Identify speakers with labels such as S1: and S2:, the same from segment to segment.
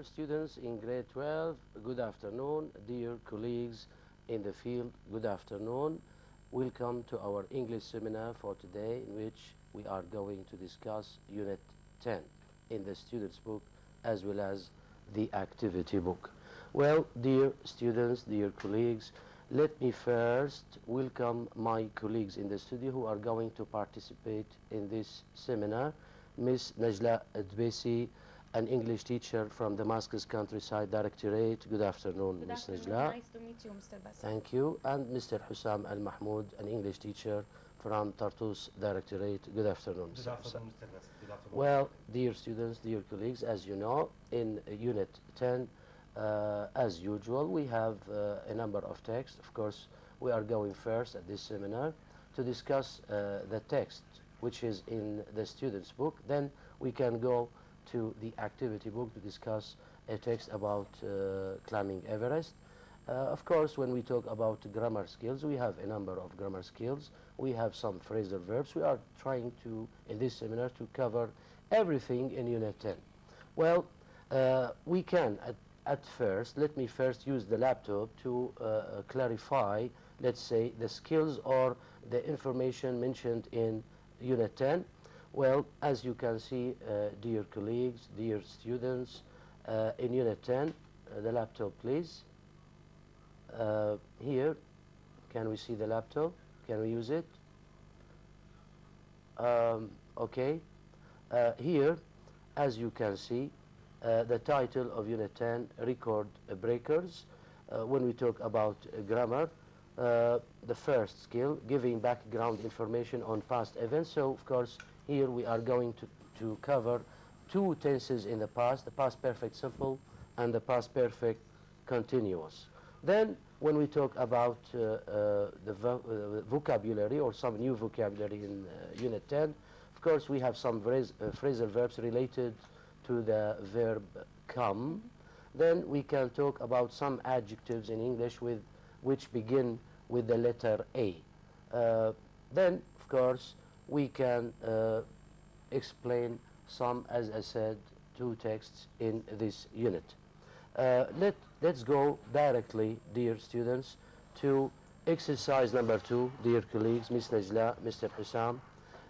S1: Dear students in grade 12, good afternoon. Dear colleagues in the field, good afternoon. Welcome to our English seminar for today, in which we are going to discuss Unit 10 in the student's book as well as the activity book. Well, dear students, dear colleagues, let me first welcome my colleagues in the studio who are going to participate in this seminar. Miss Najla Adbesi, an English teacher from Damascus Countryside Directorate. Good afternoon, Miss Najla.
S2: Nice to meet you, Mr. Bassel.
S1: Thank you. And Mr. Hussam Al Mahmoud, an English teacher from Tartus Directorate. Good afternoon,
S3: Good
S1: Mr.
S3: afternoon,
S1: Hussam.
S3: Mr. Bassel. Good afternoon.
S1: Well, dear students, dear colleagues, as you know, in Unit 10, as usual, we have a number of texts. Of course, we are going first at this seminar to discuss the text which is in the student's book. Then we can go to the activity book to discuss a text about climbing Everest. Of course, when we talk about grammar skills, we have a number of grammar skills. We have some phrasal verbs. We are trying to, in this seminar, to cover everything in Unit 10. Well, we can, at first, let me first use the laptop to clarify, let's say, the skills or the information mentioned in Unit 10. Well, as you can see, dear colleagues, dear students, in Unit 10, the laptop, please. Here, can we see the laptop? Can we use it? Okay. Here, as you can see, the title of Unit 10, Record Breakers. When we talk about grammar, the first skill, giving background information on past events. So, of course, here we are going to cover two tenses in the past perfect simple and the past perfect continuous. Then, when we talk about the vocabulary or some new vocabulary in Unit 10, of course, we have some phrasal verbs related to the verb come. Then we can talk about some adjectives in English which begin with the letter A. Then, of course, we can explain some, as I said, two texts in this unit. Let's go directly, dear students, to exercise number 2, dear colleagues, Miss Najla, Mr. Hussam.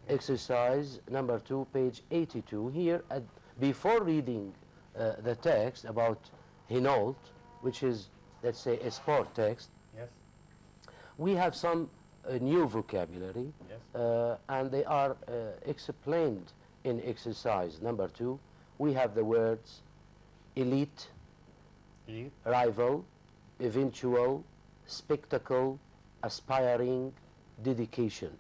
S1: Exercise number 2, page 82. Here, before reading the text about Hinault, which is, let's say, a sport text,
S3: Yes.
S1: we have some new vocabulary,
S3: Yes.
S1: and they are explained in exercise number 2. We have the words elite,
S3: Elite.
S1: rival, eventual, spectacle, aspiring, dedication.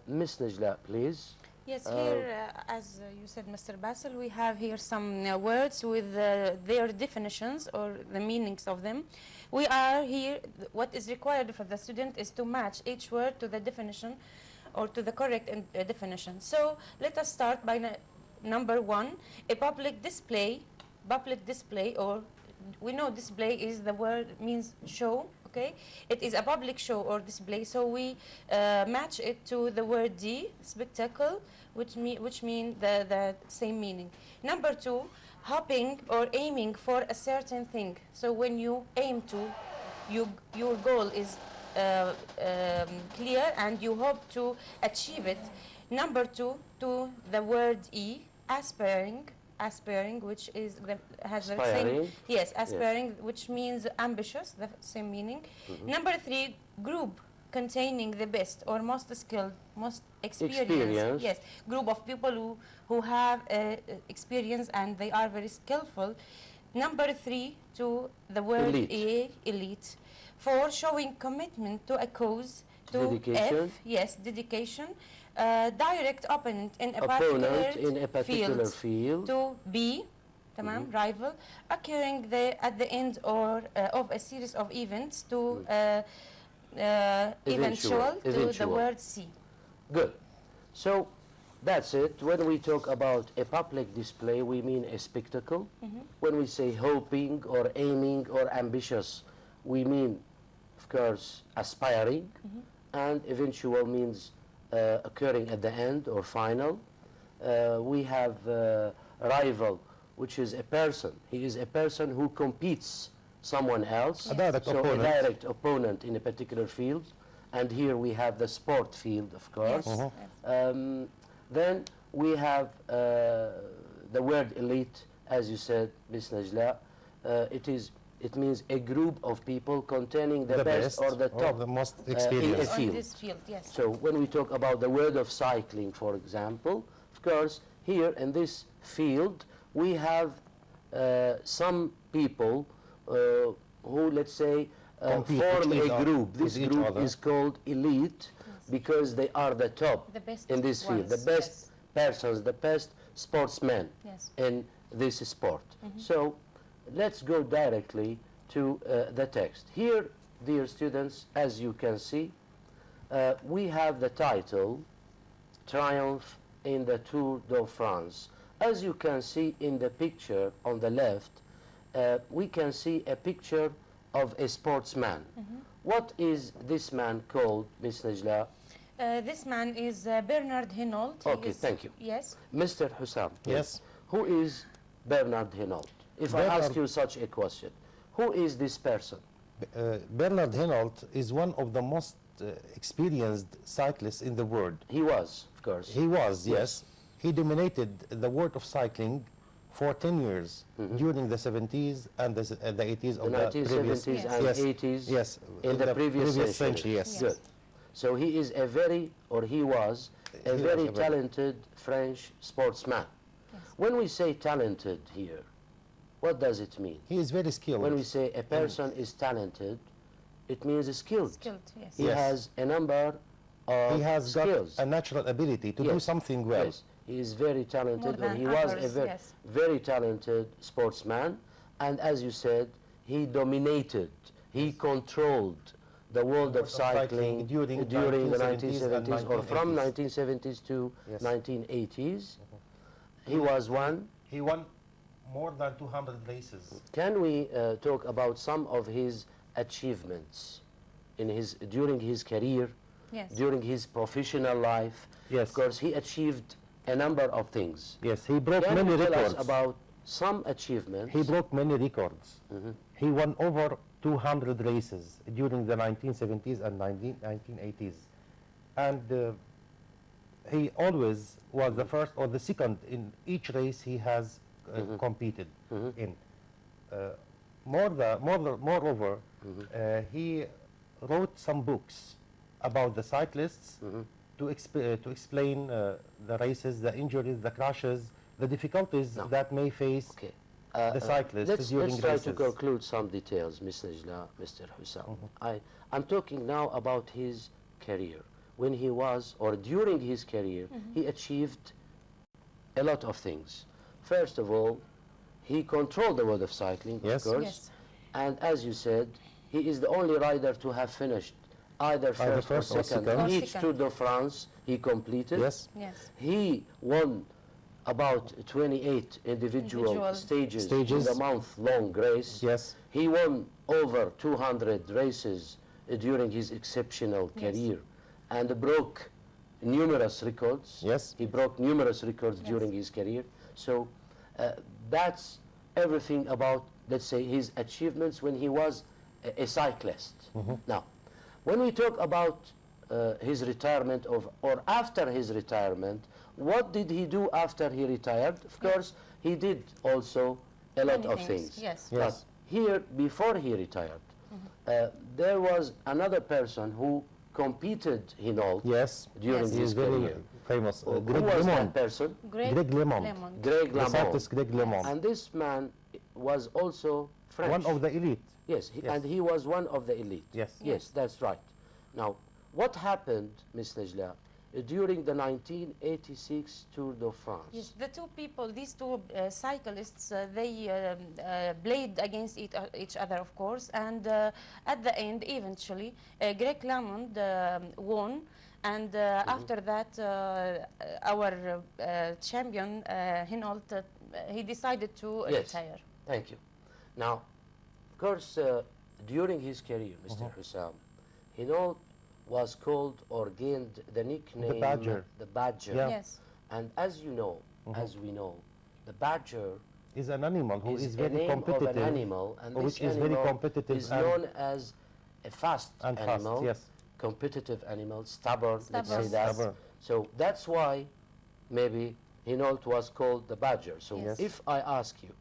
S1: Miss Najla, please.
S2: Yes, here, as you said, Mr. Bassel, we have here some words with their definitions or the meanings of them. We are here, what is required for the student is to match each word to the definition or to the correct definition. So let us start by number 1, a public display. Public display, or we know display is the word means show. Okay, it is a public show or display, so we match it to the word D, spectacle, which mean the same meaning. Number 2, hoping or aiming for a certain thing. So when you aim to, your goal is clear and you hope to achieve it. Number 2, to the word E, aspiring, which is has the same, yes, aspiring, yes, which means ambitious, the same meaning. Number 3, group containing the best or most skilled, most experienced, yes, group of people who have experience and they are very skillful. Number 3, to the word elite. 4, showing commitment to a cause. To
S1: dedication.
S2: F, yes, dedication. Direct opponent in a particular field. To B, rival, occurring at the end or of a series of events. To eventual, to the word C.
S1: Good. So that's it. When we talk about a public display, we mean a spectacle. When we say hoping or aiming or ambitious, we mean, of course, aspiring. And eventual means occurring at the end or final. We have rival, which is a person. He is a person who competes someone else.
S3: A direct
S1: so
S3: opponent.
S1: a direct opponent in a particular field. And here we have the sport field, of course.
S2: Yes.
S1: Then we have the word elite, as you said, Ms. Najla. It means a group of people containing the best or the top
S3: the most
S1: in a
S3: experienced.
S2: On
S1: field.
S2: this field, yes.
S1: So when we talk about the word of cycling, for example, of course, here in this field, we have some people who, let's say,
S3: Compete
S1: form
S3: with each
S1: a
S3: other-
S1: group.
S3: with
S1: This
S3: each
S1: group
S3: other.
S1: is called elite because they are the top
S2: The best
S1: in this field, the
S2: ones,
S1: best
S2: yes.
S1: persons, the best sportsmen
S2: Yes.
S1: in this sport. So let's go directly to the text. Here, dear students, as you can see, we have the title, Triumph in the Tour de France. As you can see in the picture on the left, we can see a picture of a sportsman. What is this man called, Ms. Najla?
S2: This man is Bernard Hinault. He
S1: Okay,
S2: is-
S1: thank you.
S2: Yes.
S1: Mr. Hussam.
S3: Yes.
S1: Who is Bernard Hinault? If I ask
S3: Bernard-
S1: you such a question, who is this person?
S3: Bernard Hinault is one of the most experienced cyclists in the world.
S1: He was, of course.
S3: He was,
S1: Yes.
S3: yes. He dominated the world of cycling for 10 years during the 70s and the 80s
S1: the
S3: of the
S1: 1970s
S3: previous
S1: and
S3: yes.
S1: 80s
S3: Yes,
S1: in the previous century.
S3: yes.
S1: Good. So he is a very, or he was, a
S3: He
S1: very
S3: was a very-
S1: talented French sportsman. When we say talented here, what does it mean?
S3: He is very skilled.
S1: When we say a person is talented, it means skilled.
S2: Skilled, yes.
S1: He
S3: Yes.
S1: has a number of
S3: he has
S1: skills.
S3: got a natural ability to do
S1: Yes.
S3: something well.
S1: Yes, he is very talented,
S2: More
S1: or
S2: than
S1: he was a
S2: others,
S1: very,
S2: yes.
S1: very talented sportsman. And as you said, he dominated, he controlled the world of cycling
S3: during
S1: the
S3: 1970s
S1: 1970s,
S3: and
S1: or from
S3: 1980s.
S1: 1970s to
S3: Yes.
S1: 1980s. He was one.
S3: He won more than 200 races.
S1: Can we talk about some of his achievements during his career?
S2: Yes.
S1: During his professional life?
S3: Yes.
S1: Of course, he achieved a number of things.
S3: Yes, he broke
S1: Can
S3: many
S1: you tell
S3: records.
S1: us about some achievements?
S3: He broke many records. He won over 200 races during the 1970s and 1980s. And he always was the first or the second in each race he has competed in. Moreover, he wrote some books about the cyclists to explain the races, the injuries, the crashes, the difficulties
S1: No.
S3: that may face
S1: Okay.
S3: the cyclists during
S1: let's try
S3: races.
S1: to conclude some details, Ms. Najla, Mr. Hussam. I'm talking now about his career. When he was, or during his career, he achieved a lot of things. First of all, he controlled the world of cycling,
S3: Yes.
S1: of course.
S2: Yes.
S1: And as you said, he is the only rider to have finished either first,
S3: first
S1: or
S3: or
S1: second.
S3: second.
S2: Or
S1: Each
S2: second.
S1: Tour de France he completed.
S3: Yes.
S2: Yes.
S1: He won about 28 individual
S2: Individual
S1: stages
S3: Stages.
S1: in a month-long race.
S3: Yes.
S1: He won over 200 races during his exceptional career and broke numerous records.
S3: Yes.
S1: He broke numerous records during his career. So that's everything about, let's say, his achievements when he was a cyclist. Now, when we talk about his retirement or after his retirement, what did he do after he retired? Of course, he did also a lot
S2: Many
S1: of
S2: things,
S1: things.
S2: yes.
S3: Yes.
S1: But here, before he retired, there was another person who competed in all
S3: Yes.
S1: during
S2: Yes.
S3: He
S1: his
S3: is very
S1: career.
S3: famous.
S1: Who
S3: Greg
S1: was that
S3: LeMond.
S1: person?
S2: Greg
S3: LeMond.
S1: Greg
S3: The
S1: LeMond.
S3: cyclist Greg LeMond.
S1: And this man was also French.
S3: One of the elite.
S1: Yes,
S3: Yes.
S1: and he was one of the elite.
S3: Yes.
S1: Yes, that's right. Now, what happened, Ms. Najla, during the 1986 Tour de France?
S2: Yes, the two people, these two cyclists, they played against each other, of course, and at the end, eventually, Greg LeMond won, and after that, our champion, Hinault, he decided to
S1: Yes.
S2: retire.
S1: Thank you. Now, of course, during his career, Mr. Hussam, Hinault was called or gained the nickname
S3: Badger.
S1: The Badger.
S3: Yeah.
S2: Yes.
S1: And as you know, as we know, the Badger
S3: is an animal who is
S1: a
S3: very
S1: name
S3: competitive.
S1: of an animal, and
S3: which
S1: this
S3: is very
S1: animal
S3: competitive
S1: is
S3: and-
S1: known as a fast
S3: And fast,
S1: animal,
S3: yes.
S1: competitive animal, stubborn, let's say
S2: Stubborn.
S1: that.
S3: Stubborn.
S1: So that's why maybe Hinault was called the badger. So
S2: Yes.
S1: if I ask you,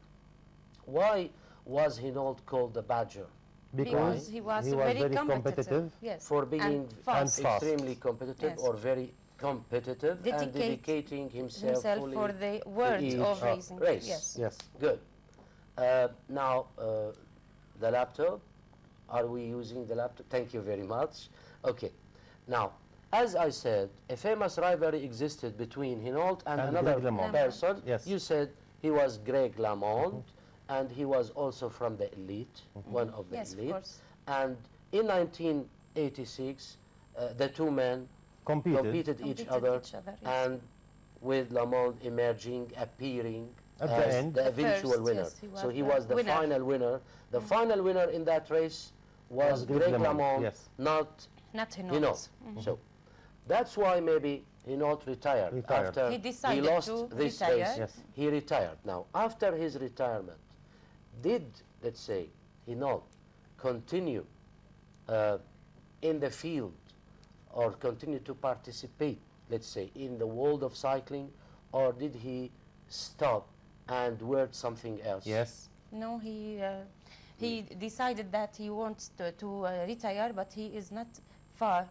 S1: why was Hinault called the badger?
S2: Because he was very competitive. Yes.
S1: For being
S2: and fast.
S1: extremely competitive
S2: Yes.
S1: or very competitive and
S2: Dedicate
S1: dedicating himself fully
S2: for the word
S1: each
S2: of racing.
S1: race.
S2: Yes.
S3: Yes.
S1: Good. Now, the laptop. Are we using the laptop? Thank you very much. Okay. Now, as I said, a famous rivalry existed between Hinault and
S3: And
S1: another
S3: Greg LeMond.
S1: person.
S3: Yes.
S1: You said he was Greg LeMond, and he was also from the elite, one of the
S2: Yes, of
S1: elite.
S2: course.
S1: And in 1986, the two men competed each other,
S2: yes.
S1: and with LeMond emerging, appearing
S3: At the
S1: as
S3: end.
S1: the
S2: The
S1: eventual
S2: first,
S1: winner.
S2: yes, he
S1: So
S2: was
S1: he
S2: the
S1: was the
S2: winner.
S1: final winner. The final winner in that race was
S3: Greg
S1: Greg
S3: LeMond,
S1: LeMond,
S3: yes.
S1: not
S2: Not Hinault.
S1: Hinault. So that's why maybe Hinault retired,
S3: Retired.
S1: after
S2: He decided
S1: lost
S2: to
S1: this
S2: retire.
S1: race.
S3: Yes.
S1: He retired. Now, after his retirement, did, let's say, Hinault continue in the field or continue to participate, let's say, in the world of cycling, or did he stop and work something else?
S3: Yes.
S2: No, he decided that he wants to retire, but he is not far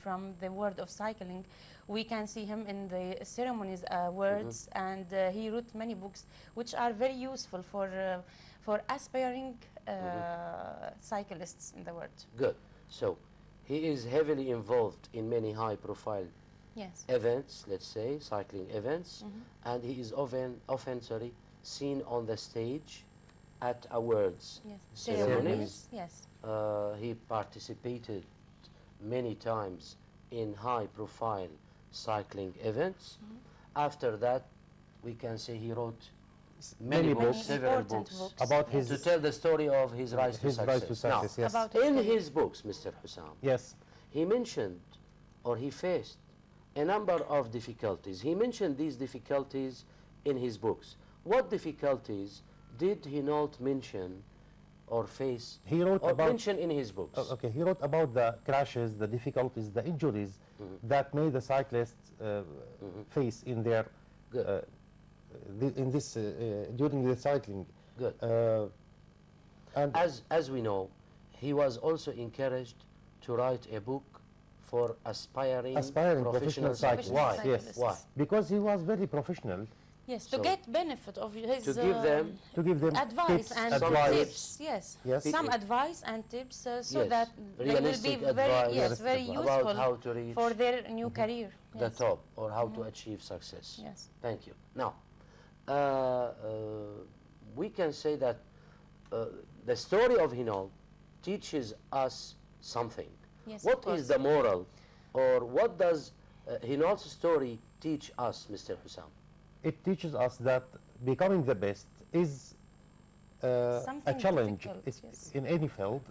S2: from the world of cycling. We can see him in the ceremonies, words, and he wrote many books which are very useful for aspiring cyclists in the world.
S1: Good. So he is heavily involved in many high-profile
S2: Yes.
S1: events, let's say, cycling events, and he is often seen on the stage at awards
S2: Yes.
S1: ceremonies.
S2: Yes.
S1: He participated many times in high-profile cycling events. After that, we can say he wrote many
S3: Many
S1: books,
S3: books.
S1: several
S2: Important
S1: books,
S2: books.
S3: About
S2: Yes.
S1: to
S3: his
S1: tell the story of his rise to
S3: his
S1: success.
S3: rise to success.
S1: Now,
S3: Yes.
S2: About
S1: in
S2: story.
S1: his books, Mr. Hussam,
S3: Yes.
S1: he mentioned, or he faced, a number of difficulties. He mentioned these difficulties in his books. What difficulties did he not mention or face
S3: He wrote
S1: or
S3: about
S1: mention in his books?
S3: Okay, he wrote about the crashes, the difficulties, the injuries that made the cyclists face in their
S1: Good.
S3: during the cycling.
S1: Good.
S3: And
S1: As we know, he was also encouraged to write a book for aspiring
S3: professional cyclists.
S1: Why?
S2: cyclists.
S1: Why?
S3: because he was very professional,
S2: Yes, to
S1: So,
S2: get benefit of his
S1: to give them
S3: to give them
S2: advice
S3: tips,
S2: and
S3: advice.
S2: tips. Yes.
S3: Yes.
S2: Some advice and tips so
S1: Yes,
S2: that they will be
S1: realistic
S2: very
S1: advice
S2: very
S1: about
S2: useful
S1: how to reach
S2: for their new career.
S1: the
S2: Yes.
S1: top or how to achieve success.
S2: Yes.
S1: Thank you. Now, we can say that the story of Hinault teaches us something.
S2: Yes,
S1: What
S2: of course.
S1: is the moral, or what does Hinault's story teach us, Mr. Hussam?
S3: It teaches us that becoming the best is a
S2: Something
S3: challenge.
S2: difficult,
S3: It's
S2: yes.
S3: in any field.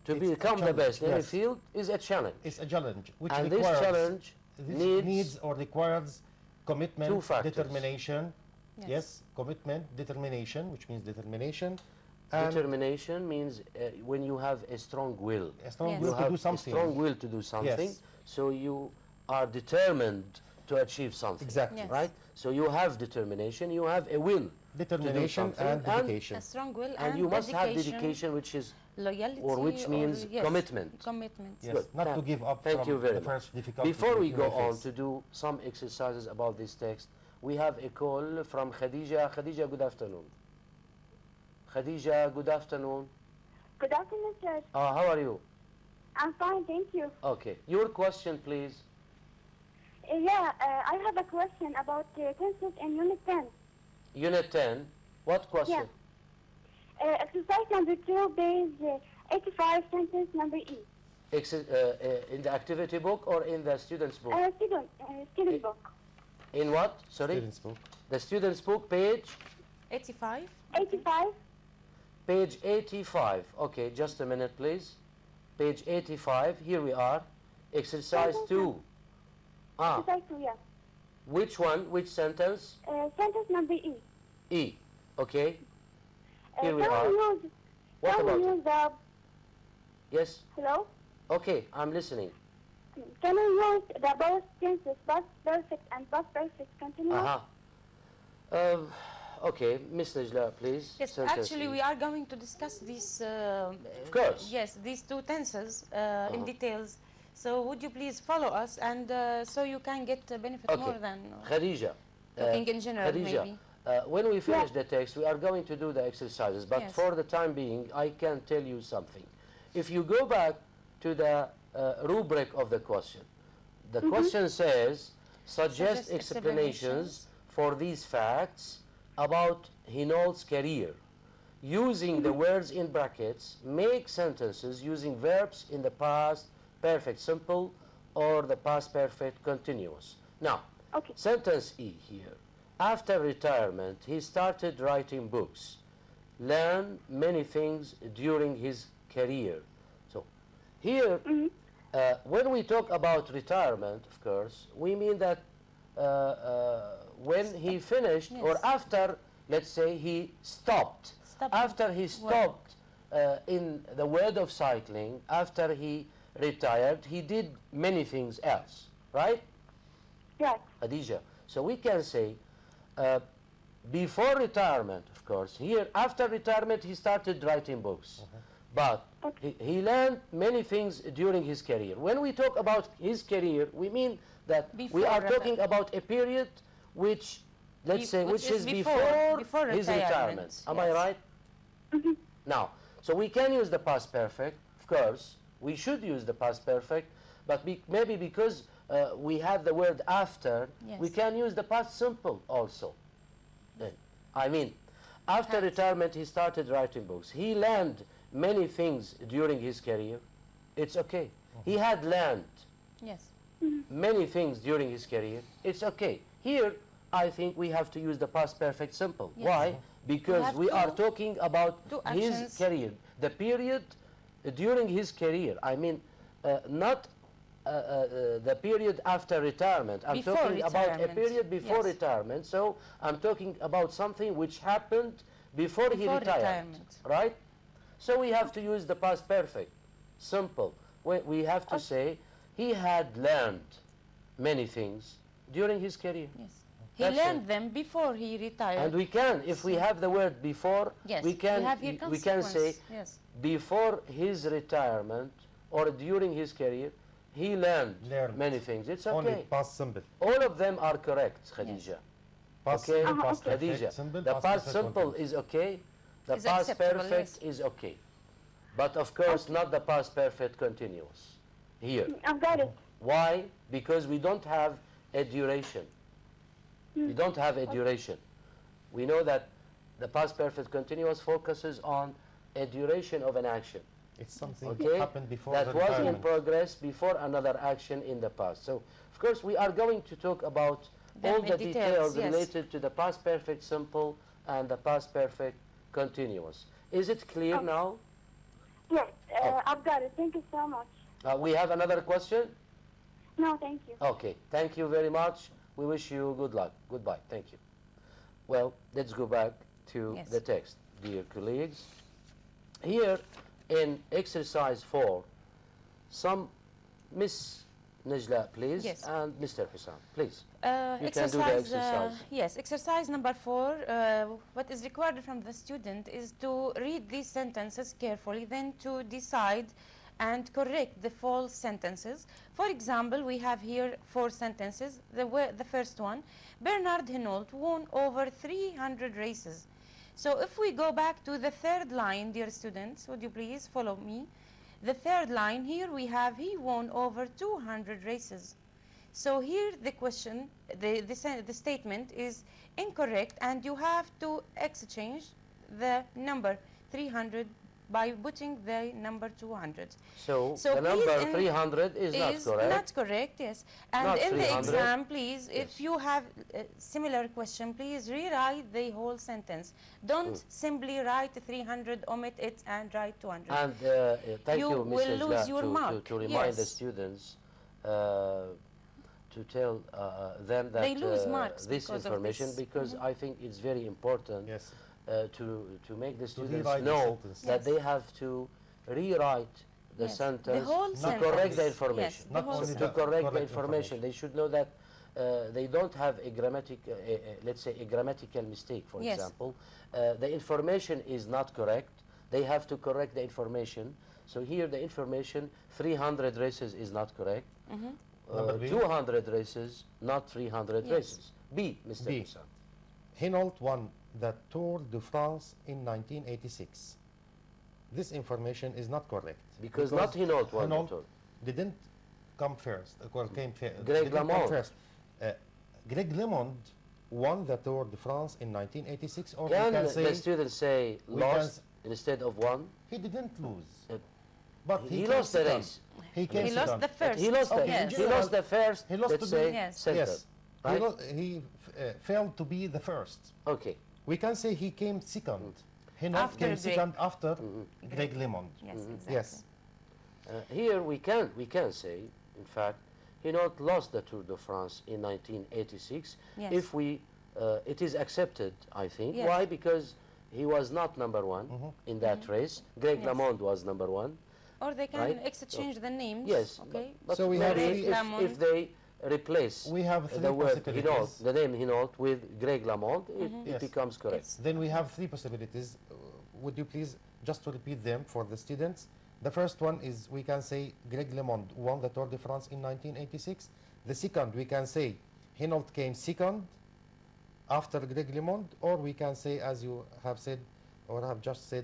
S1: To
S3: It's a
S1: become the
S3: challenge,
S1: best in any
S3: yes.
S1: field is a challenge.
S3: It's a challenge which
S1: And this
S3: requires
S1: challenge
S3: needs or requires commitment,
S1: two factors.
S3: determination.
S2: Yes.
S3: Yes, commitment, determination, which means determination, and
S1: Determination means when you have a strong will.
S3: a strong
S2: Yes.
S3: will
S1: You
S3: to
S1: have
S3: do something.
S1: a strong will to do something,
S3: Yes.
S1: so you are determined to achieve something.
S3: Exactly.
S2: Yes.
S1: Right? So you have determination, you have a will
S3: Determination
S1: something,
S3: and dedication.
S2: A strong will
S1: and you must have dedication, which is
S2: loyalty,
S1: or which means
S2: yes,
S1: commitment.
S2: Commitment.
S3: Yes,
S1: Good.
S3: not to give up
S1: Thank
S3: from
S1: you very
S3: the
S1: much.
S3: first difficulty.
S1: Before we
S3: you
S1: go
S3: may
S1: on
S3: face.
S1: to do some exercises about this text, we have a call from Khadija. Khadija, good afternoon. Khadija, good afternoon.
S4: Good afternoon, sir.
S1: How are you?
S4: I'm fine, thank you.
S1: Okay. Your question, please.
S4: I have a question about tenses in Unit 10.
S1: Unit 10. What question?
S4: Exercise number 2, page 85, sentence number E.
S1: In the activity book or in the student's book?
S4: Student book.
S1: In what? Sorry?
S3: Students' book.
S1: The student's book, page?
S2: 85.
S4: 85.
S1: Page 85. Okay, just a minute, please. Page 85. Here we are. Exercise 2.
S4: Exercise 2, yeah.
S1: Which one? Which sentence?
S4: Sentence number E.
S1: E. Okay, here we
S4: can
S1: are.
S4: we use,
S1: What
S4: can
S1: about
S4: we
S1: it?
S4: use the,
S1: Yes,
S4: hello?
S1: okay, I'm listening.
S4: Can we use the both tenses, past perfect and past perfect continuous?
S1: Okay, Miss Najla, please.
S2: Yes,
S1: Sentence
S2: actually,
S1: E.
S2: we are going to discuss these. Of
S1: course.
S2: Yes, these two tenses in details. So, would you please follow us, and so you can get benefit
S1: Okay,
S2: more than
S1: Khadija.
S2: talking in general,
S1: Khadija,
S2: maybe.
S1: when we finish the text, we are going to do the exercises, but
S2: Yes.
S1: for the time being, I can tell you something. If you go back to the rubric of the question, the question says, suggest explanations for these facts about Hinault's career. Using the words in brackets, make sentences using verbs in the past perfect simple or the past perfect continuous. Now,
S4: Okay.
S1: sentence E here. After retirement, he started writing books, learned many things during his career. So here, when we talk about retirement, of course, we mean that when he finished or
S2: Yes.
S1: after, let's say, he stopped.
S2: Stop
S1: After he
S2: work.
S1: stopped in the world of cycling, after he retired, he did many things else, right?
S4: Right.
S1: Khadija. So we can say before retirement, of course, here after retirement he started writing books. But he learned many things during his career. When we talk about his career, we mean that we
S2: Before
S1: are
S2: reti-
S1: talking about a period which, let's say, which is before his retirement. Am I
S2: yes.
S1: right? Now, so we can use the past perfect, of course. We should use the past perfect, but maybe because we have the word after, we
S2: Yes.
S1: can use the past simple also. I mean, after retirement, he started writing books. He learned many things during his career. It's okay. He had learned
S2: Yes.
S1: many things during his career. It's okay. Here, I think we have to use the past perfect simple.
S2: Yes.
S1: Why? Because
S2: have
S1: we are
S2: to-
S1: talking about
S2: two
S1: his
S2: actions.
S1: career, the period during his career. I mean, not the period after retirement. I'm
S2: Before
S1: talking about a
S2: retirement.
S1: period before
S2: Yes.
S1: retirement. So I'm talking about something which happened before he
S2: Before
S1: retired.
S2: retirement.
S1: Right? So we have to use the past perfect. Simple. We have to say he had learned many things during his career.
S2: Yes. He
S1: That's
S2: learned
S1: it.
S2: them before he retired.
S1: And we can, if we have the word before,
S2: yes.
S1: we can
S2: have here
S1: we can say
S2: consequence. Yes.
S1: before his retirement or during his career, he learned
S3: Learned.
S1: many things. It's
S3: Only
S1: okay.
S3: past simple.
S1: All of them are correct, Khadija.
S3: Past
S1: Okay,
S3: simple, past perfect,
S1: Khadija.
S3: simple,
S1: The
S3: past
S1: past
S3: perfect
S1: simple
S3: continuous.
S1: is okay. The
S2: Is
S1: past
S2: acceptable,
S1: perfect
S2: yes.
S1: is okay. But of course, not the past perfect continuous. Here.
S4: I've got it.
S1: Why? Because we don't have a duration. We don't have a duration. We know that the past perfect continuous focuses on a duration of an action.
S3: It's something
S1: Okay?
S3: happened before
S1: That
S3: the
S1: was in
S3: retirement.
S1: progress before another action in the past. So, of course, we are going to talk about
S2: Them
S1: all
S2: in
S1: the
S2: details,
S1: details
S2: yes.
S1: related to the past perfect simple and the past perfect continuous. Is it clear now?
S4: Yes, I've got it. Thank you so much.
S1: We have another question?
S4: No, thank you.
S1: Okay, thank you very much. We wish you good luck. Goodbye. Thank you. Well, let's go back to
S2: Yes.
S1: the text, dear colleagues. Here in exercise 4, some Miss Najla, please,
S2: Yes.
S1: and Mr. Husam, please. You can do the
S2: Exercise,
S1: exercise.
S2: yes, exercise number 4, what is required from the student is to read these sentences carefully, then to decide and correct the false sentences. For example, we have here 4 sentences. The first one, Bernard Hinault won over 300 races. So if we go back to the third line, dear students, would you please follow me? The third line, here we have he won over 200 races. So here the question, the statement is incorrect, and you have to exchange the number 300 by putting the number 200.
S1: So,
S2: So
S1: the
S2: please
S1: number
S2: in-
S1: 300 is not correct.
S2: Not correct, yes. And
S1: Not
S2: in the
S1: 300.
S2: exam, please,
S1: Yes.
S2: if you have a similar question, please rewrite the whole sentence. Don't simply write 300, omit it, and write 200.
S1: And thank
S2: You
S1: you, Ms.
S2: will lose
S1: Najla,
S2: your mark.
S1: to remind the
S2: Yes.
S1: students to tell them that
S2: They lose marks
S1: this
S2: because of
S1: information,
S2: this.
S1: because I think it's very important
S3: Yes.
S1: to make the students
S3: rewrite the
S1: know
S3: sentence.
S1: that
S2: Yes.
S1: they have to rewrite the
S2: Yes, the
S1: sentence
S2: whole
S1: to
S2: sentence.
S1: correct the
S2: Yes,
S1: information.
S2: the
S3: Not
S2: whole
S3: only
S1: To
S2: sentence.
S3: the
S1: correct the
S3: correct
S1: information. They should know that they don't have a let's say a grammatical mistake, for
S2: Yes.
S1: example. The information is not correct. They have to correct the information. So here the information 300 races is not correct.
S3: Number B.
S1: 200 races, not 300
S2: Yes.
S1: races. B, Mr.
S3: B.
S1: Musa.
S3: Hinault won the Tour de France in 1986. This information is not correct.
S1: Because not Hinault won the
S3: Hinault
S1: Tour.
S3: didn't come first. Came
S1: Greg
S3: didn't come
S1: LeMond.
S3: first. Greg LeMond won the Tour de France in 1986, or we
S1: Can
S3: can
S1: the
S3: say
S1: students say
S3: we can
S1: lost instead of won?
S3: he didn't lose.
S1: Uh,
S3: But
S1: He
S3: came
S1: lost the
S3: second.
S1: race.
S3: He came
S2: He lost
S3: second.
S2: the first.
S1: He lost,
S3: Okay,
S1: the,
S2: yes.
S1: he lost the first,
S3: He lost
S1: let's
S3: to
S1: say,
S3: be-
S2: Yes.
S1: center.
S3: Yes.
S1: Right?
S3: He failed to be the first.
S1: Okay.
S3: We can say he came second. Hinault
S2: After
S3: came
S2: Greg.
S3: second after Greg LeMond.
S2: Yes, exactly.
S3: Yes.
S1: Here we can say, in fact, Hinault lost the Tour de France in 1986.
S2: Yes.
S1: If we, it is accepted, I think.
S2: Yes.
S1: Why? Because he was not number one in that race. Greg
S2: Yes.
S1: LeMond was number one.
S2: Or they can
S1: Right?
S2: exchange the names.
S1: Yes.
S2: Okay.
S1: But
S3: So we have
S1: maybe
S3: three-
S1: if they replace
S3: We have three
S1: the word
S3: possibilities.
S1: Hinault, the name Hinault with Greg LeMond, it
S3: Yes.
S1: becomes correct.
S2: It's
S3: Then we have three possibilities. Would you please just to repeat them for the students? The first one is we can say Greg LeMond won the Tour de France in 1986. The second, we can say Hinault came second after Greg LeMond, or we can say, as you have said or have just said,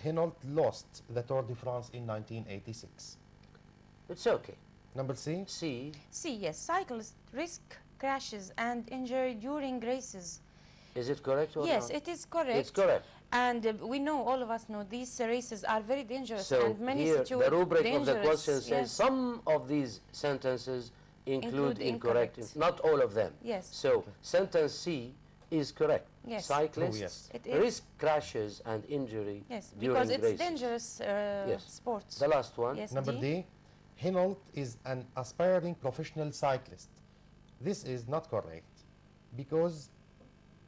S3: Hinault lost the Tour de France in 1986.
S1: It's okay.
S3: Number C.
S1: C,
S2: C. Yes, cyclists risk crashes and injury during races.
S1: is it correct or
S2: Yes,
S1: not?
S2: it is correct.
S1: It's correct.
S2: And we know, all of us know, these races are very dangerous,
S1: So
S2: and many
S1: here the rubric of the
S2: dangerous,
S1: question says
S2: yes.
S1: some of these sentences include
S2: Include
S1: incorrect,
S2: incorrect.
S1: not all of them.
S2: Yes.
S1: So sentence C is correct.
S2: Yes.
S1: Cyclists
S3: yes.
S2: It is.
S1: risk crashes and injury
S2: Yes,
S1: during
S2: because it's
S1: races.
S2: dangerous
S1: Yes.
S2: sports.
S1: The last one.
S2: Yes.
S3: Number D. Hinault is an aspiring professional cyclist. This is not correct because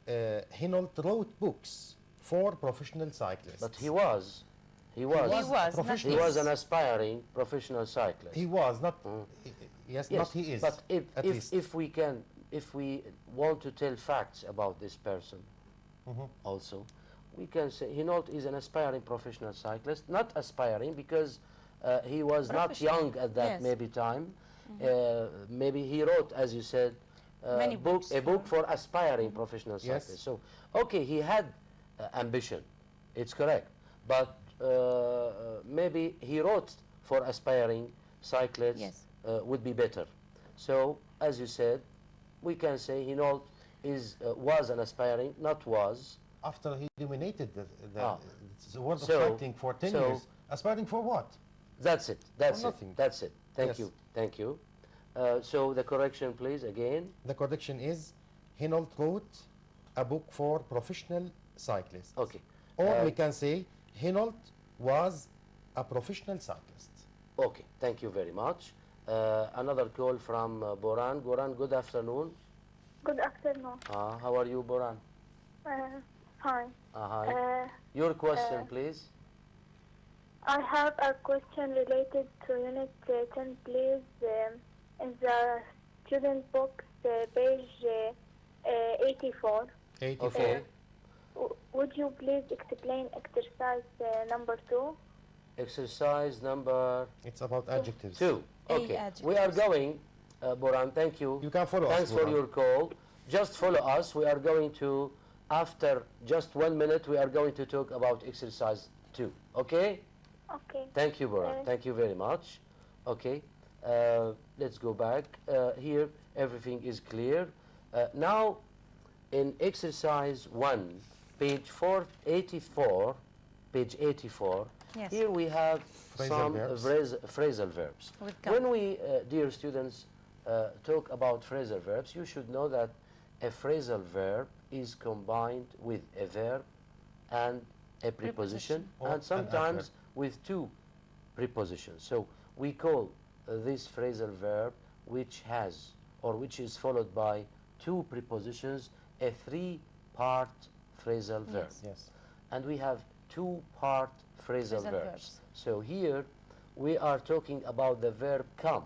S3: Hinault wrote books for professional cyclists.
S1: But he was
S2: He was,
S3: a
S2: not
S3: professional.
S1: he was an aspiring professional cyclist.
S3: He was not. Yes,
S1: Yes,
S3: not he is.
S1: But
S3: at least.
S1: if we want to tell facts about this person, also, we can say Hinault is an aspiring professional cyclist. Not aspiring because he was not
S2: Professional,
S1: young at that
S2: yes.
S1: maybe time. Maybe he wrote, as you said,
S2: Many books
S1: a book
S2: for-
S1: for aspiring professional
S3: Yes.
S1: cyclists. So, okay, he had ambition. It's correct. But maybe he wrote for aspiring cyclists
S2: Yes.
S1: would be better. So, as you said, we can say Hinault was an aspiring, not was.
S3: After he dominated
S1: Ah.
S3: the world of
S1: So-
S3: cycling for 10
S1: so-
S3: years, aspiring for what?
S1: That's it. That's
S3: For
S1: it.
S3: nothing.
S1: That's it. Thank
S3: Yes.
S1: you. Thank you. So the correction, please, again.
S3: The correction is Hinault wrote a book for professional cyclists.
S1: Okay.
S3: Or we can say Hinault was a professional cyclist.
S1: Okay. Thank you very much. Another call from Boran. Boran, good afternoon.
S4: Good afternoon.
S1: How are you, Boran?
S4: Fine.
S1: Hi. Your question, please.
S4: I have a question related to Unit 10, please. In the student book, page 84.
S3: 84.
S1: Okay.
S4: Would you please explain exercise number 2?
S1: Exercise number
S3: It's about adjectives.
S1: 2. Okay. We are going, Boran, thank you.
S3: You can follow us,
S1: Thanks for
S3: Boran.
S1: your call. Just follow us. We are going to, after just 1 minute, we are going to talk about exercise 2. Okay?
S4: Okay.
S1: Thank you, Boran. Thank you very much. Okay. Let's go back. Here, everything is clear. Now, in exercise 1, page 484, page 84,
S2: Yes.
S1: here we have
S3: Phrasal
S1: some
S3: verbs.
S1: phrasal verbs.
S2: With come.
S1: When we, dear students, talk about phrasal verbs, you should know that a phrasal verb is combined with a verb and a preposition,
S3: Or
S1: and
S3: an
S1: sometimes
S3: adverb.
S1: with two prepositions. So we call this phrasal verb which has or which is followed by two prepositions a three-part phrasal verb.
S3: Yes.
S1: And we have two-part phrasal
S2: Phrasal
S1: verbs.
S2: verbs.
S1: So here we are talking about the verb come.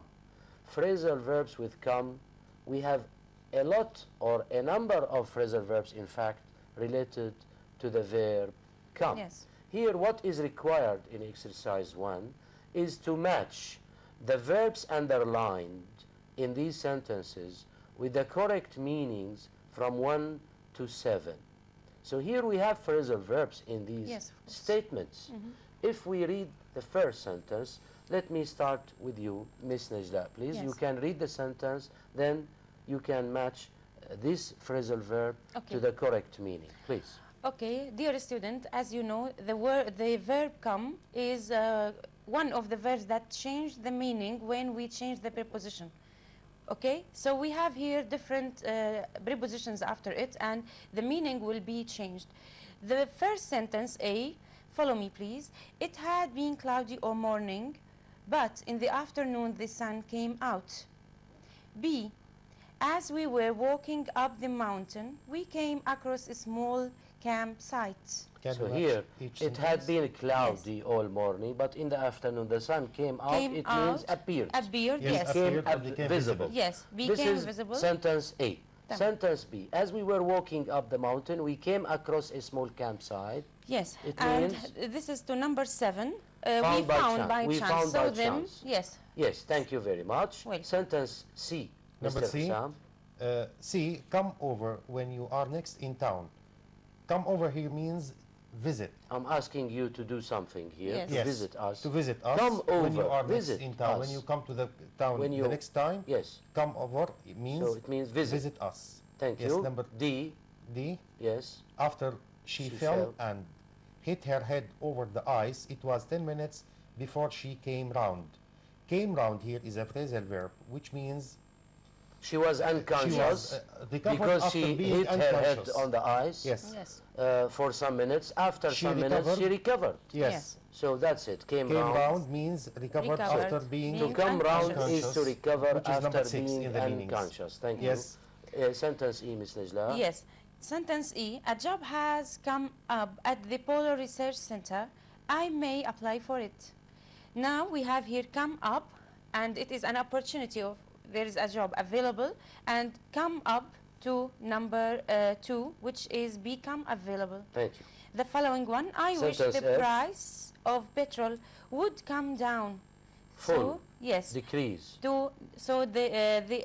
S1: Phrasal verbs with come, we have a lot or a number of phrasal verbs, in fact, related to the verb come.
S2: Yes.
S1: Here, what is required in exercise 1 is to match the verbs underlined in these sentences with the correct meanings from 1 to 7. So here we have phrasal verbs in these
S2: Yes, of course.
S1: statements. If we read the first sentence, let me start with you, Miss Najla, please.
S2: Yes.
S1: You can read the sentence, then you can match this phrasal verb
S2: Okay.
S1: to the correct meaning, please.
S2: Okay, dear student, as you know, the verb come is one of the verbs that change the meaning when we change the preposition. Okay, so we have here different prepositions after it, and the meaning will be changed. The first sentence, A, follow me please. It had been cloudy all morning, but in the afternoon the sun came out. B, as we were walking up the mountain, we came across a small campsite.
S3: Can
S1: So
S3: you match
S1: here,
S3: each
S1: it had
S3: sentence?
S1: been cloudy all morning, but in the afternoon the sun came out.
S2: Came
S1: It means
S2: out,
S1: appeared.
S2: Appeared,
S3: Yes,
S2: yes.
S3: appeared.
S1: Became
S3: Became
S1: visible.
S3: visible.
S2: Yes,
S1: This
S2: became
S1: is
S2: visible.
S1: sentence A.
S2: Done.
S1: Sentence B. As we were walking up the mountain, we came across a small campsite.
S2: Yes,
S1: It
S2: and
S1: means-
S2: this is to number 7.
S1: Found
S2: We
S1: by
S2: found
S1: chance.
S2: by
S1: We
S2: chance.
S1: found
S2: So
S1: by
S2: them,
S1: chance.
S2: yes,
S1: Yes, thank you very much.
S2: Welcome.
S1: Sentence C.
S3: Number
S1: Mr.
S3: C.
S1: Sam.
S3: C, come over when you are next in town. Come over here means visit.
S1: I'm asking you to do something here,
S2: Yes.
S1: to
S3: Yes,
S1: visit us.
S3: to visit us.
S1: Come
S3: when you
S1: over,
S3: are
S1: visit
S3: next in town. When
S1: us.
S3: you come to the town
S1: When
S3: the
S1: you-
S3: next time,
S1: Yes,
S3: come over, it means
S1: so it means visit.
S3: us.
S1: Thank
S3: Yes,
S1: you.
S3: number
S1: D.
S3: D,
S1: Yes.
S3: after she
S1: She
S3: fell
S1: fell.
S3: and hit her head over the ice, it was 10 minutes before she came round. Came round here is a phrasal verb, which means
S1: She was unconscious
S3: she was recovered
S1: because
S3: after
S1: she
S3: being
S1: hit her head
S3: unconscious.
S1: on the ice.
S3: Yes.
S2: yes,
S1: For some minutes. After
S3: She
S1: some minutes, she recovered.
S3: Yes.
S2: Yes.
S1: So that's it. Came
S3: Came
S1: round.
S3: round means recovered,
S2: Recovered.
S3: after being
S1: To
S2: Being
S1: come round
S2: unconscious.
S1: is to recover
S3: which is
S1: after
S3: number 6
S1: being
S3: in the meanings.
S1: unconscious. Thank
S3: Yes.
S1: you. Sentence E, Ms. Najla.
S2: yes. Sentence E, a job has come up at the Polar Research Center. I may apply for it. Now we have here come up, and it is an opportunity of there is a job available, and come up to number 2, which is become available.
S1: Thank you.
S2: The following one, I wish
S1: Sentence
S2: the
S1: F.
S2: price of petrol would come down.
S1: Full.
S2: So, yes.
S1: Decrease.
S2: So the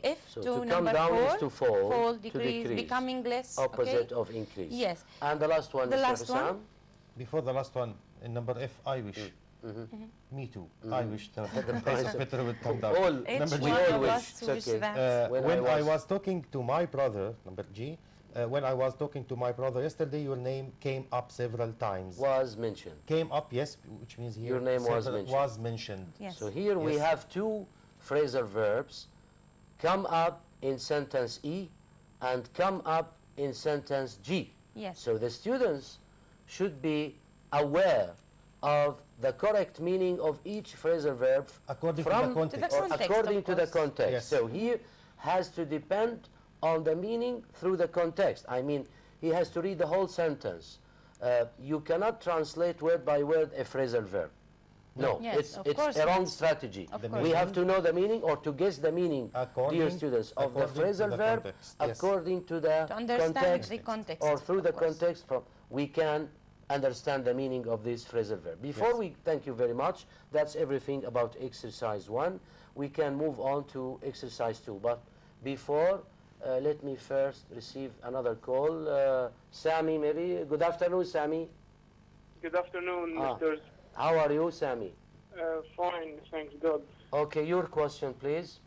S2: F
S1: So
S2: to
S1: to come
S2: number
S1: down
S2: 4,
S1: is to fall,
S2: fall,
S1: to
S2: decrease,
S1: decrease.
S2: becoming less.
S1: Opposite
S2: okay?
S1: of increase.
S2: Yes.
S1: And the last one,
S2: The
S1: Mr.
S2: last one.
S1: Hussam?
S3: Before the last one, in number F, I wish. Me too. I wish the price of petrol would come down.
S1: All,
S2: Each
S3: Number
S1: we
S2: one
S1: all
S2: of
S1: wish.
S2: us
S1: It's
S2: wish
S1: okay.
S2: that.
S3: When I was talking to my brother, number G, when I was talking to my brother yesterday, your name came up several times.
S1: Was mentioned.
S3: Came up, yes, which means here
S1: Your name was
S3: several-
S1: mentioned.
S3: was mentioned.
S2: Yes.
S1: So here we
S3: Yes.
S1: have two phrasal verbs, come up in sentence E and come up in sentence G.
S2: Yes.
S1: So the students should be aware of the correct meaning of each phrasal verb
S3: According to
S1: from
S3: the context.
S2: To
S1: or
S2: the context,
S1: according
S2: of
S1: to the
S2: course.
S1: context.
S3: Yes.
S1: So he has to depend on the meaning through the context. I mean, he has to read the whole sentence. You cannot translate word by word a phrasal verb. No,
S2: Yes, of
S1: it's
S2: course
S1: a wrong
S2: not.
S1: strategy.
S2: Of
S3: The
S2: course.
S1: We have
S3: meaning-
S1: to know the meaning or to guess the meaning, dear
S3: According-
S1: students, of the
S3: according to
S1: phrasal
S3: the
S1: verb
S3: context, yes.
S1: according to the
S2: To understand
S1: context,
S2: the context,
S1: or through
S2: of
S1: the
S2: course.
S1: context from we can understand the meaning of this phrasal verb. Before
S3: Yes.
S1: we thank you very much, that's everything about exercise 1. We can move on to exercise 2, but before let me first receive another call. Sami, maybe. Good afternoon, Sami.
S5: Good afternoon,
S1: Ah.
S5: Mr.
S1: How are you, Sami?
S5: Fine, thanks God.
S1: Okay, your question, please.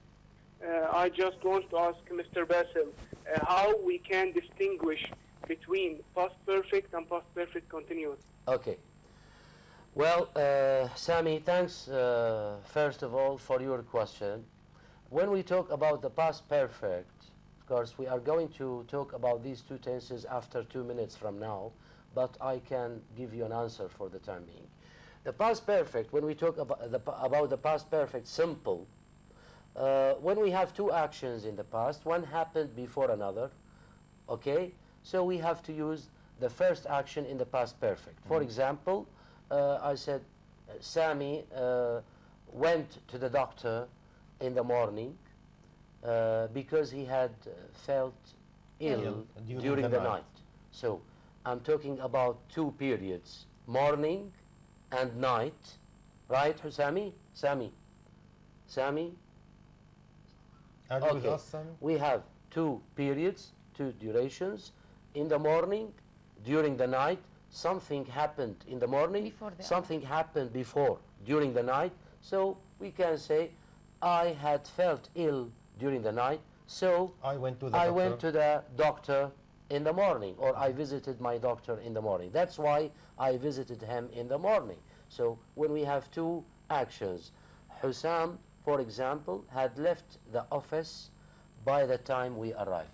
S5: I just want to ask Mr. Basil how we can distinguish between past perfect and past perfect continuous.
S1: Okay. Well, Sami, thanks first of all for your question. When we talk about the past perfect, of course, we are going to talk about these two tenses after 2 minutes from now, but I can give you an answer for the time being. The past perfect, when we talk about the past perfect simple, when we have two actions in the past, one happened before another, okay? So we have to use the first action in the past perfect. For example, I said, Sammy went to the doctor in the morning because he had felt ill during the night. So I'm talking about two periods, morning and night, right, Sami? Sami?
S3: Are you with
S1: Okay,
S3: us, Sami?
S1: we have two periods, two durations. In the morning, during the night, something happened in the morning,
S2: Before the
S1: something happened before, during the night. So we can say, I had felt ill during the night, so
S3: I went to the
S1: I
S3: doctor.
S1: went to the doctor in the morning, or I visited my doctor in the morning. That's why I visited him in the morning. So when we have two actions, Hussam, for example, had left the office by the time we arrived.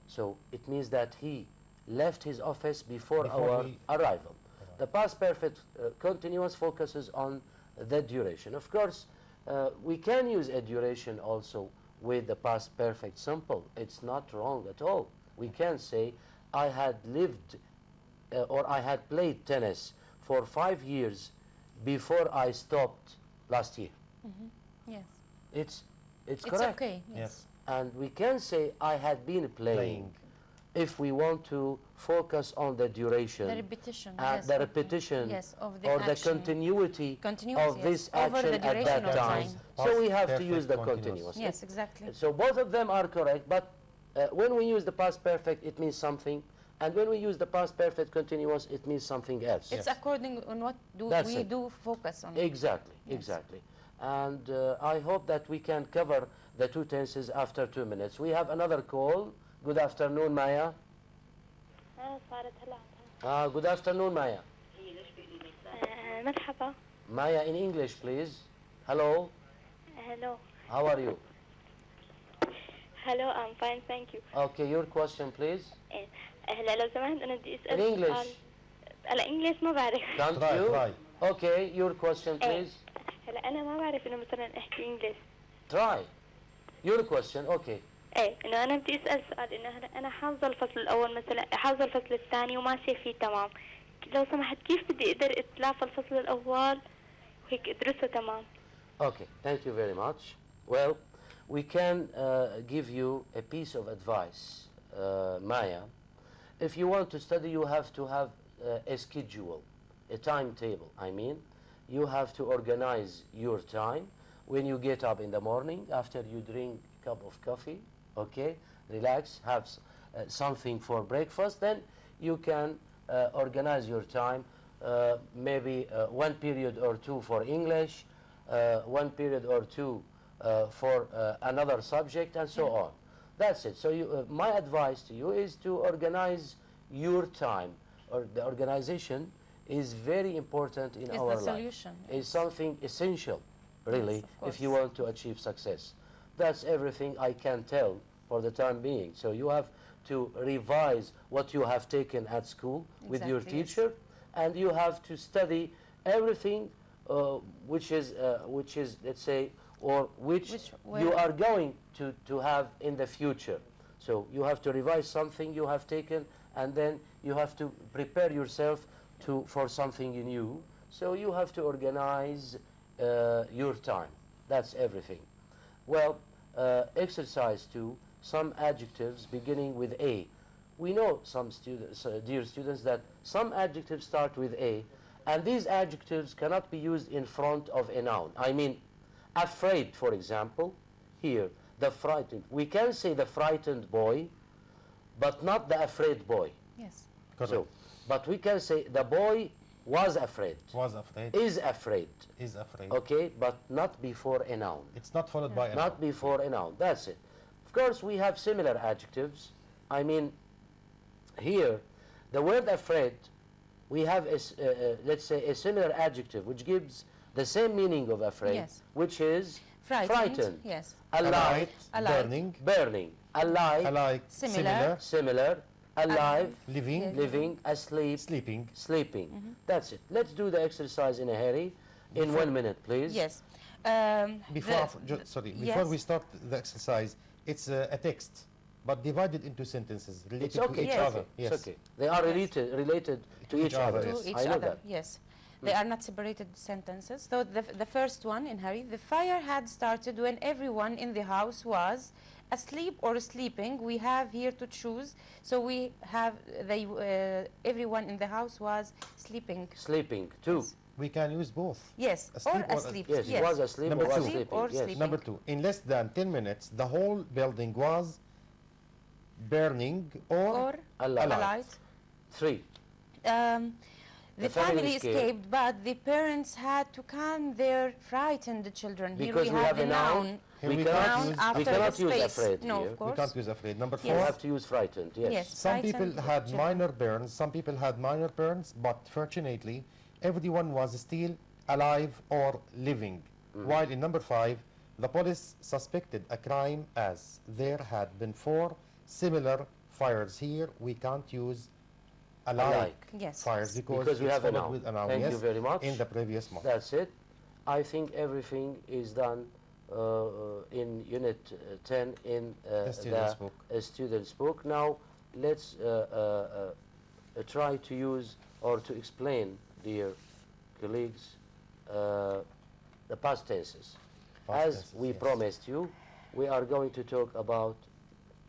S1: So it means that he left his office before our arrival. The past perfect continuous focuses on the duration. Of course, we can use a duration also with the past perfect simple. It's not wrong at all. We can say, I had lived or I had played tennis for 5 years before I stopped last year.
S2: Yes.
S1: It's
S2: It's
S1: correct.
S2: okay.
S3: Yes.
S1: And we can say, I had been playing, if we want to focus on the duration.
S2: The repetition.
S1: And
S2: Yes,
S1: the
S2: of
S1: repetition
S2: yes, of the
S1: or the
S2: action.
S1: continuity
S2: Continuous,
S1: of
S2: yes,
S1: this
S2: over
S1: action
S2: the
S1: at
S2: duration
S1: that
S2: of
S1: time.
S2: time.
S1: So we have to
S3: Perfect
S1: use the
S3: continuous.
S1: continuous.
S2: Yes, exactly.
S1: So both of them are correct, but when we use the past perfect, it means something. And when we use the past perfect continuous, it means something else.
S2: It's according on what
S1: That's
S2: we
S1: it.
S2: do focus on.
S1: Exactly,
S2: Yes.
S1: exactly. And I hope that we can cover the two tenses after 2 minutes. We have another call. Good afternoon, Maya. Good afternoon, Maya.
S4: مرحبا.
S1: Maya, in English, please. Hello.
S4: Hello.
S1: How are you?
S4: Hello, I'm fine, thank you.
S1: Okay, your question, please.
S4: هلا لو سمحت أنا بدي أسأل
S1: In English.
S4: سؤال. هلا إنجليش ما بعرف.
S1: Can't
S3: Try,
S1: you?
S3: try.
S1: Okay, your question, please.
S4: هلا أنا ما بعرف إنه مثلا أحكي إنجليش.
S1: Try. Your question, okay.
S4: إنه أنا بدي أسأل سؤال إنه هلا أنا حافظة الفصل الأول مثلا حافظة الفصل الثاني وماشية فيه تمام. لو سمحت كيف بدي أقدر أتلافى الفصل الأول وهيك أدرسه تمام؟
S1: Okay, thank you very much. Well, we can give you a piece of advice, Maya. If you want to study, you have to have a schedule, a timetable. I mean, you have to organize your time. When you get up in the morning, after you drink a cup of coffee, okay, relax, have something for breakfast, then you can organize your time, maybe 1 period or 2 for English, 1 period or 2 for another subject, and so on. That's it. So my advice to you is to organize your time. Or the organization is very important in
S2: It's
S1: our
S2: the
S1: life.
S2: solution,
S1: It's something essential, really,
S2: Yes, of
S1: if you
S2: course.
S1: want to achieve success. That's everything I can tell for the time being. So you have to revise what you have taken at school with your
S2: Exactly, yes.
S1: teacher, and you have to study everything which is, let's say, or which you
S2: where-
S1: are going to have in the future. So you have to revise something you have taken, and then you have to prepare yourself for something new. So you have to organize your time. That's everything. Well, exercise 2, some adjectives beginning with A. We know, some students, dear students, that some adjectives start with A, and these adjectives cannot be used in front of a noun. I mean, afraid, for example, here, the frightened. We can say the frightened boy, but not the afraid boy.
S2: Yes.
S3: Correct.
S1: So, but we can say the boy was afraid,
S3: Was afraid.
S1: is afraid,
S3: Is afraid.
S1: okay, but not before a noun.
S3: It's not followed by a
S1: Not
S3: noun.
S1: before a noun. That's it. Of course, we have similar adjectives. I mean, here, the word afraid, we have, let's say, a similar adjective which gives the same meaning of afraid,
S2: Yes.
S1: which is frightened,
S2: Yes.
S1: alive,
S2: Alive.
S3: Burning.
S1: burning, alive,
S3: Alike.
S2: Similar.
S1: similar, alive,
S3: Living.
S2: Yes.
S1: living, asleep,
S3: Sleeping.
S1: sleeping. That's it. Let's do the exercise in a hurry. In 1 minute, please.
S2: Yes.
S3: Before, sorry, before
S2: yes.
S3: we start the exercise, it's a text. but divided into sentences related
S1: It's okay.
S3: to each
S2: Yes.
S3: other. Yes.
S1: It's okay. They are related to each other.
S2: To
S3: Yes.
S2: each
S1: I know
S2: other,
S1: that.
S2: yes. They are not separated sentences. So the first one in Harry, the fire had started when everyone in the house was asleep or sleeping. We have here to choose. So we have everyone in the house was sleeping.
S1: Sleeping too.
S2: Yes.
S3: We can use both.
S2: Yes,
S3: Asleep
S2: or
S3: or
S2: asleep.
S1: Yes, it was asleep
S3: Number
S1: or was
S3: two.
S2: Asleep
S1: sleeping.
S2: or
S1: Yes.
S2: sleeping.
S3: Number two, in less than 10 minutes, the whole building was burning or
S1: Alive.
S2: alive.
S1: 3.
S2: The family escaped, but the parents had to calm their frightened children.
S1: Because
S2: here
S1: we have
S2: the
S1: a noun.
S3: Here
S1: We
S3: we
S1: cannot
S3: can't
S2: noun
S3: use-
S2: after
S1: we
S2: the
S1: cannot use
S2: space.
S1: afraid
S2: No,
S1: here.
S2: of
S3: we
S2: course.
S3: can't use afraid. Number
S1: We
S3: four,
S1: have to use frightened. Yes.
S2: Yes.
S3: some people
S2: frightened
S3: had
S2: children.
S3: minor burns, some people had minor burns, but fortunately, everyone was still alive or living. While in number five, the police suspected a crime as there had been 4 similar fires. Here, we can't use alike
S2: Yes.
S3: fires because
S1: Because we
S3: it's
S1: have a
S3: followed
S1: noun.
S3: with a noun.
S1: Thank you
S3: Yes,
S1: very much.
S3: in the previous month.
S1: That's it. I think everything is done in Unit 10 in
S3: The student's book.
S1: student's book. Now, let's try to use or to explain, dear colleagues, the past tenses.
S3: Past
S1: As
S3: tenses,
S1: we
S3: yes.
S1: promised you, we are going to talk about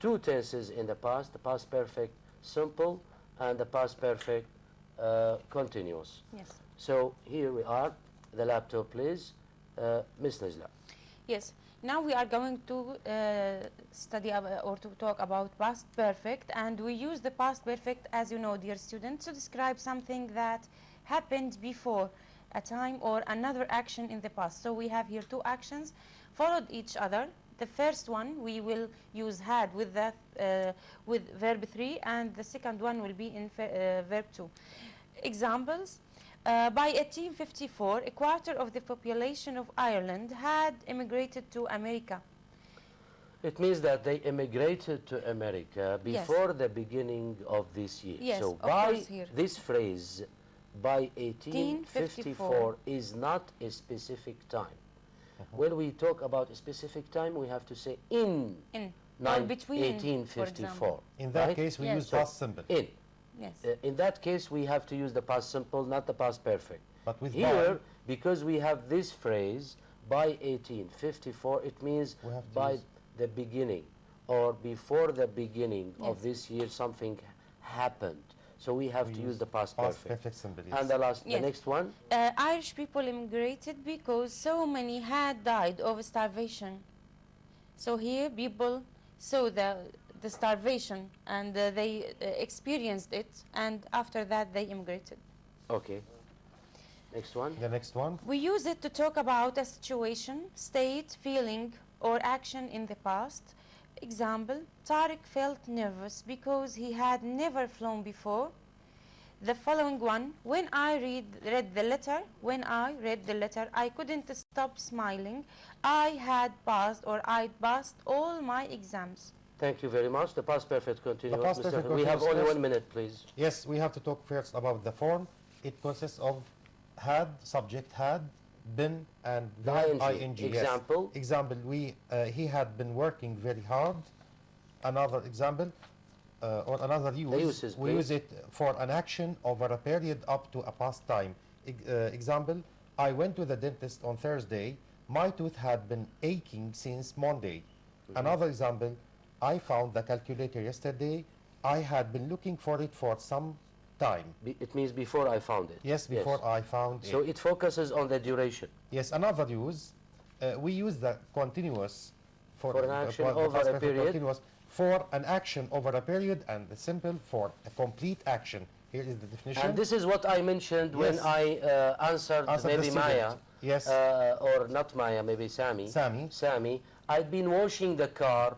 S1: 2 tenses in the past perfect simple and the past perfect continuous.
S2: Yes.
S1: So here we are. The laptop, please. Miss Najla.
S2: Yes. Now we are going to study or to talk about past perfect, and we use the past perfect, as you know, dear students, to describe something that happened before a time or another action in the past. So we have here 2 actions followed each other. The first one we will use had with the with verb 3, and the second one will be in verb 2. Examples. By 1854, a quarter of the population of Ireland had immigrated to America.
S1: It means that they immigrated to America before the beginning of this year.
S2: Yes,
S1: so
S2: of
S1: by
S2: course here.
S1: this phrase, by 1854 is not a specific time. When we talk about a specific time, we have to say in
S2: Or between, for
S1: 1854.
S2: example.
S3: In that
S1: right?
S3: case, we
S2: Yes.
S3: use
S1: So,
S3: past simple.
S1: In.
S2: Yes.
S1: In that case, we have to use the past simple, not the past perfect.
S3: But with
S1: Here,
S3: by,
S1: because we have this phrase, by 1854, it means
S3: We have to
S1: by
S3: use-
S1: the beginning or before the beginning of
S2: Yes.
S1: this year, something happened. So we have to use the past
S3: past
S1: perfect.
S3: perfect simple.
S1: And
S3: Yes.
S1: the
S2: Yes.
S1: next one,
S2: Irish people immigrated because so many had died of starvation. So here people saw the starvation, and they experienced it, and after that they immigrated.
S1: okay. Next one,
S3: The next one,
S2: We use it to talk about a situation, state, feeling, or action in the past. Example, Tariq felt nervous because he had never flown before. The following one, when I read the letter, I couldn't stop smiling. I had passed or I'd passed all my exams.
S1: thank you very much. The past perfect continuous.
S3: past
S1: Mr.
S3: perfect
S1: We have
S3: continuous
S1: only
S3: first.
S1: 1 minute, please.
S3: yes, we have to talk first about the form. It consists of had, subject had, been, and
S1: The
S3: verb
S1: ing.
S3: yes.
S1: Example.
S3: Example, he had been working very hard. Another example, or another use,
S1: uses,
S3: we
S1: please.
S3: use it for an action over a period up to a past time. Example, I went to the dentist on Thursday. My tooth had been aching since Monday. Another example, I found the calculator yesterday. I had been looking for it for some time.
S1: It means before I found it.
S3: Yes, before I found
S1: So
S3: it.
S1: it focuses on the duration.
S3: Yes, another use, we use the continuous
S1: For an action
S3: the
S1: over
S3: past
S1: a
S3: perfect
S1: period.
S3: continuous for an action over a period, and the simple for a complete action. Here is the definition.
S1: And this is what I mentioned when
S3: Yes.
S1: I answered
S3: Answer the
S1: maybe
S3: student.
S1: Maya,
S3: Yes.
S1: or not Maya, maybe Sami.
S3: Sami.
S1: I'd been washing the car.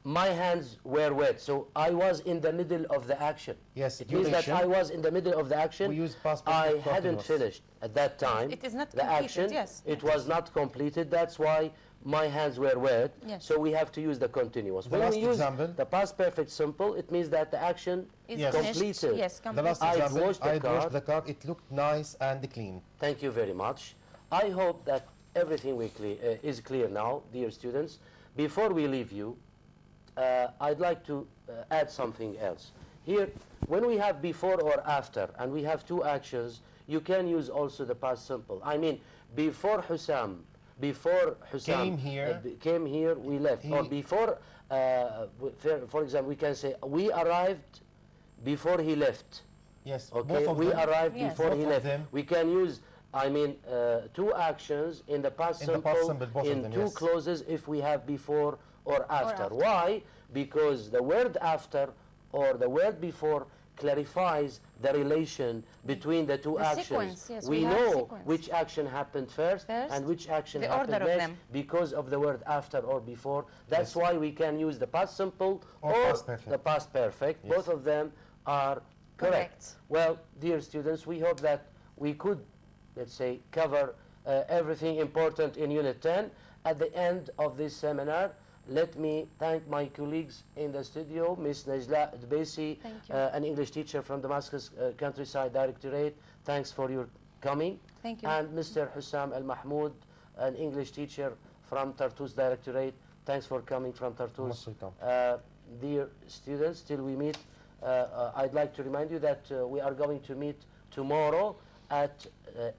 S1: My hands were wet, so I was in the middle of the action.
S3: Yes,
S1: It means that
S3: duration.
S1: I was in the middle of the action.
S3: We use past
S1: I
S3: perfect
S1: hadn't
S3: continuous.
S1: finished at that time.
S2: It is not
S1: the
S2: completed,
S1: action.
S2: yes.
S1: It was not completed. That's why my hands were wet.
S2: Yes.
S1: So we have to use the continuous.
S3: The
S1: When
S3: last
S1: we use
S3: example.
S1: the past perfect simple, it means that the action
S2: Is
S3: Yes.
S2: finished.
S1: completed.
S2: Yes,
S3: The
S2: completed.
S3: last
S1: I'd
S3: example,
S1: washed the
S3: I
S1: car.
S3: washed the car. It looked nice and clean.
S1: Thank you very much. I hope that everything is clear now, dear students. Before we leave you, I'd like to add something else. Here, when we have before or after, and we have two actions, you can use also the past simple. I mean, before Hussam came here, we left. Or before, for example, we can say, we arrived before he left.
S3: Yes,
S1: Okay,
S3: both of
S1: we
S3: them.
S1: arrived
S2: Yes.
S1: before
S3: Both
S1: he
S3: of
S1: left.
S3: them.
S1: We can use, I mean, two actions in the past
S3: In the
S1: simple,
S3: past simple, both of
S1: in
S3: them,
S1: two
S3: yes.
S1: clauses if we have before or after.
S2: after.
S1: Why? Because the word after or the word before clarifies the relation between the two
S2: The
S1: actions.
S2: sequence, yes,
S1: we
S2: we have
S1: know
S2: sequence.
S1: which action happened first
S2: First,
S1: and which action
S2: the
S1: happened
S2: order of
S1: next
S2: them.
S1: because of the word after or before. That's
S3: Yes.
S1: why we can use the past simple
S3: Or past perfect.
S1: the past perfect.
S3: Yes.
S1: Both of them are correct.
S2: Correct.
S1: Well, dear students, we hope that we could, let's say, cover everything important in Unit 10. At the end of this seminar, let me thank my colleagues in the studio, Ms. Najla Dbesi,
S2: Thank you.
S1: an English teacher from Damascus Countryside Directorate. Thanks for your coming.
S2: Thank you.
S1: And Mr. Hussam Al Mahmoud, an English teacher from Tartus Directorate. Thanks for coming from Tartus.
S3: Most welcome.
S1: Dear students, till we meet, I'd like to remind you that we are going to meet tomorrow at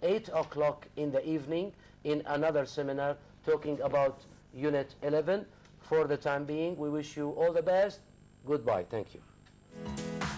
S1: 8 o'clock in the evening in another seminar talking about Unit 11. For the time being, we wish you all the best. Goodbye. Thank you.